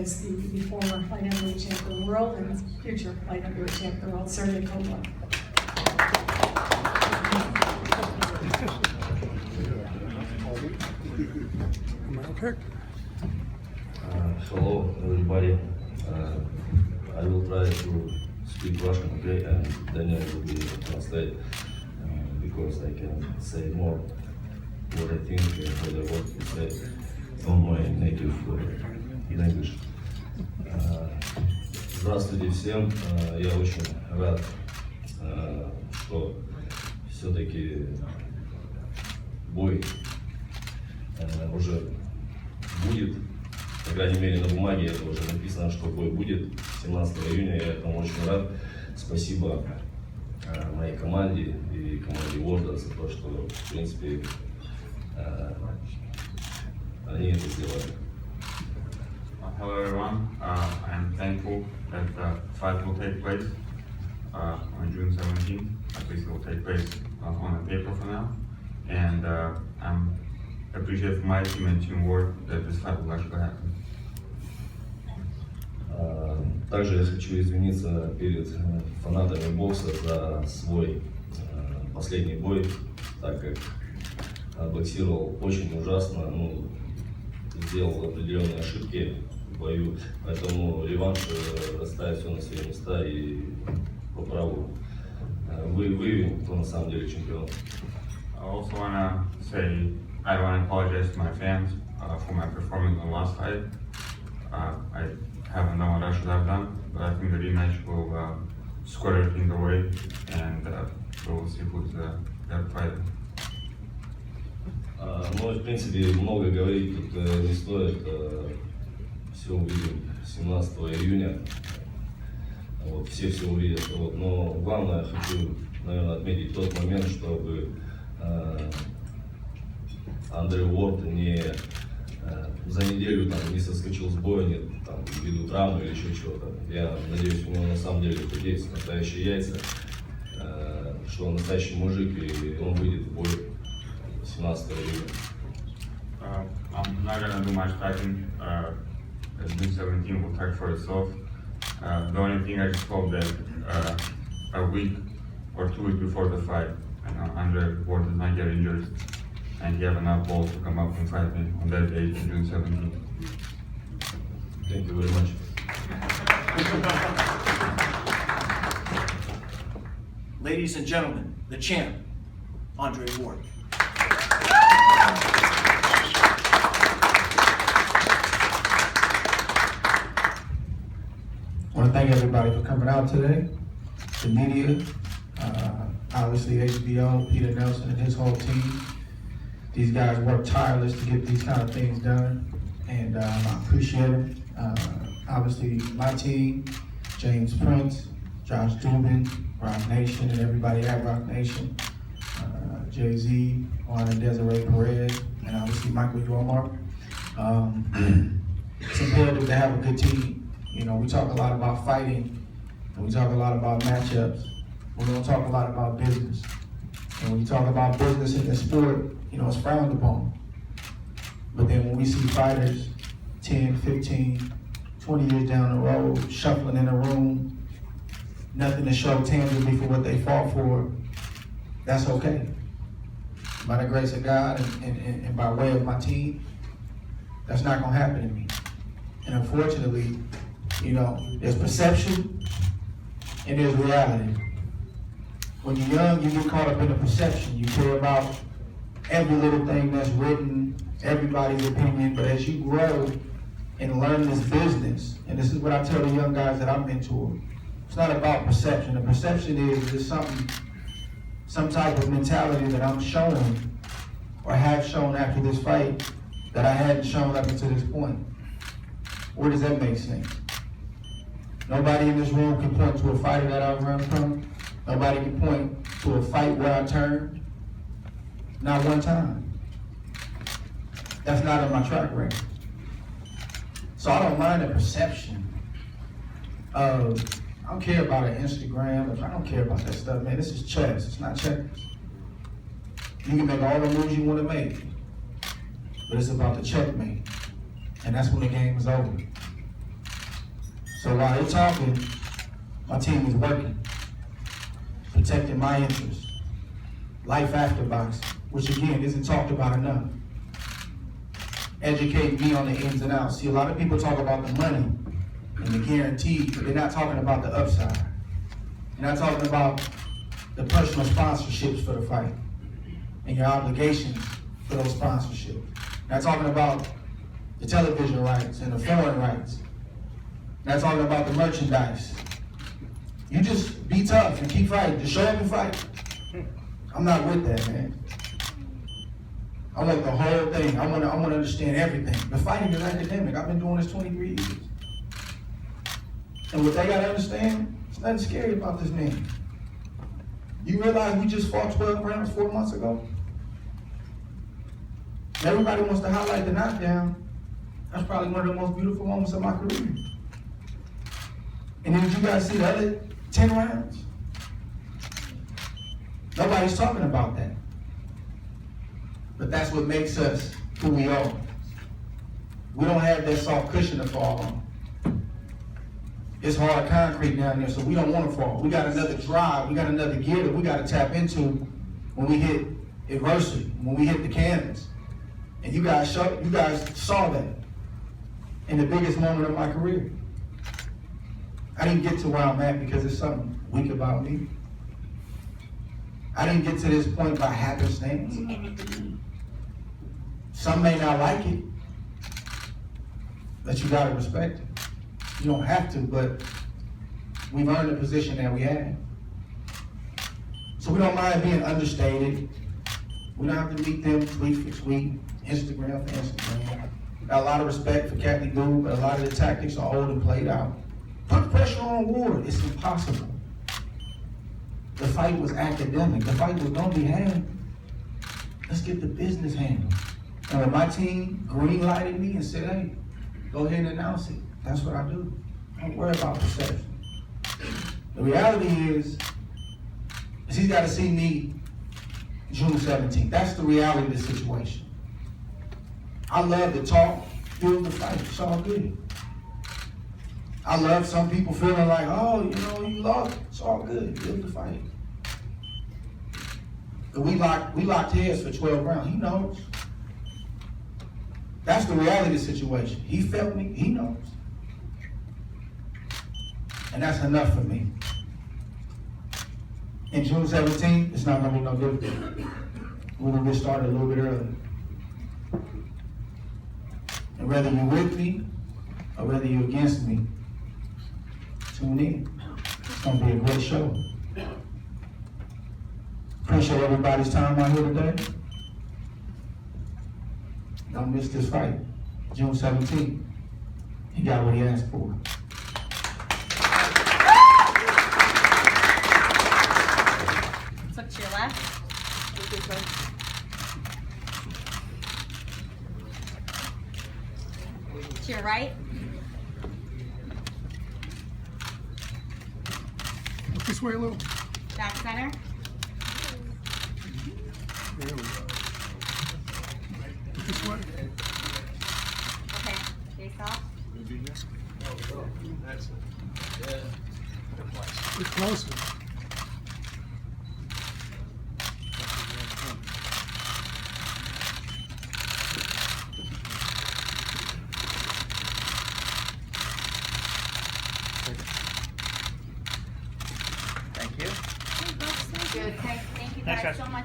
is the former light heavyweight champ of the world and future light heavyweight champ of the world, Sergey Kovalev. Hello, everybody. I will try to speak Russian, okay, and Daniel will be translate because I can say more what I think and what I want to say on my native in English. Здравствуйте всем. Я очень рад, что все-таки бой уже будет. По крайней мере, на бумаге это уже написано, что бой будет 17 июня. Я этому очень рад. Спасибо моей команде и команде Ward за то, что, в принципе, они это сделали. Hello everyone, I'm thankful that the fight will take place on June 17th. At least it will take place on the paper for now. And I'm appreciative of my team and Team Ward that this fight will actually happen. Также я хочу извиниться перед фанатами бокса за свой последний бой, так как боксировал очень ужасно, сделал определенные ошибки в бою, поэтому реванш расставит все на свои места и по праву выявим, кто на самом деле чемпион. I also want to say I want to apologize to my fans for my performance in the last fight. I haven't done what I should have done, but I think the rematch will square everything away and we'll see who's the better fighter. В принципе, много говорить тут не стоит. Все увидим 17 июня. Все увидят. Но главное, хочу, наверное, отметить тот момент, чтобы Андрей Уорд за неделю не соскочил с боя, ввиду травмы или еще чего-то. Я надеюсь, у него на самом деле есть настоящие яйца, что он настоящий мужик, и он выйдет в бой 17 июня. I'm not gonna do much fighting. June 17 will fight for itself. The only thing I just hope that a week or 2 weeks before the fight, Andre Ward does not get injured and he have enough balls to come up and fight me on that day, June 17th. Thank you very much. Ladies and gentlemen, the champ, Andre Ward. I want to thank everybody for coming out today, the media, obviously HBO, Peter Nelson and his whole team. These guys work tireless to get these kind of things done, and I appreciate them. Obviously my team, James Prince, Josh Dubin, Rock Nation, and everybody at Rock Nation, Jay-Z, Juan and Desiree Perez, and obviously Michael Yormark. It's imperative to have a good team. You know, we talk a lot about fighting, and we talk a lot about matchups. We don't talk a lot about business. And when you talk about business in the sport, you know, it's frowned upon. But then when we see fighters 10, 15, 20 years down the road, shuffling in a room, nothing to show tangibly for what they fought for, that's okay. By the grace of God and by way of my team, that's not gonna happen to me. And unfortunately, you know, there's perception and there's reality. When you're young, you get caught up in the perception. You care about every little thing that's written, everybody's opinion, but as you grow and learn this business, and this is what I tell the young guys that I mentor, it's not about perception. The perception is just some type of mentality that I'm showing or have shown after this fight that I hadn't shown up until this point. Where does that make sense? Nobody in this room can point to a fighter that I run from. Nobody can point to a fight where I turned. Not one time. That's not in my track record. So I don't mind the perception of, I don't care about an Instagram, I don't care about that stuff, man. This is chess, it's not checkers. You can make all the moves you want to make, but it's about the checkmate. And that's when the game is over. So while they're talking, my team is working, protecting my interests. Life after boxing, which again isn't talked about enough. Educating me on the ins and outs. See, a lot of people talk about the money and the guarantee, but they're not talking about the upside. They're not talking about the personal sponsorships for the fight and your obligations for those sponsorships. They're not talking about the television rights and the foreign rights. They're not talking about the merchandise. You just be tough and keep fighting. Just show up and fight. I'm not with that, man. I want the whole thing. I want to understand everything. The fighting is academic. I've been doing this 23 years. And what they got to understand, there's nothing scary about this man. You realize we just fought 12 rounds 4 months ago? Everybody wants to highlight the knockdown. That's probably one of the most beautiful moments of my career. And then did you guys see the other 10 rounds? Nobody's talking about that. But that's what makes us who we are. We don't have that soft cushion to fall on. It's hard concrete down there, so we don't want to fall. We got another drive, we got another gear that we got to tap into when we hit adversity, when we hit the canvas. And you guys saw that in the biggest moment of my career. I didn't get to where I'm at because there's something weak about me. I didn't get to this point by happenstance. Some may not like it, but you gotta respect it. You don't have to, but we've earned the position that we have. So we don't mind being understated. We don't have to meet them tweet for tweet, Instagram for Instagram. Got a lot of respect for Kathy Gould, but a lot of the tactics are old and played out. Put pressure on Ward, it's impossible. The fight was academic. The fight was gonna be had. Let's get the business handled. And when my team green-lighted me and said, hey, go ahead and announce it, that's what I do. Don't worry about perception. The reality is he's gotta see me June 17th. That's the reality of the situation. I love to talk, build the fight, it's all good. I love some people feeling like, oh, you lost. It's all good. Build the fight. But we locked heads for 12 rounds. He knows. That's the reality of the situation. He felt me. He knows. And that's enough for me. In June 17th, it's not gonna be no different. We're gonna get started a little bit early. And whether you're with me or whether you're against me, tune in. It's gonna be a great show. Appreciate everybody's time out here today. Don't miss this fight. June 17th. He got what he asked for. Look to your left. To your right. This way a little. Back center. There we go. This way. Okay. Face off. That's it. Get closer. Good. Thank you guys so much.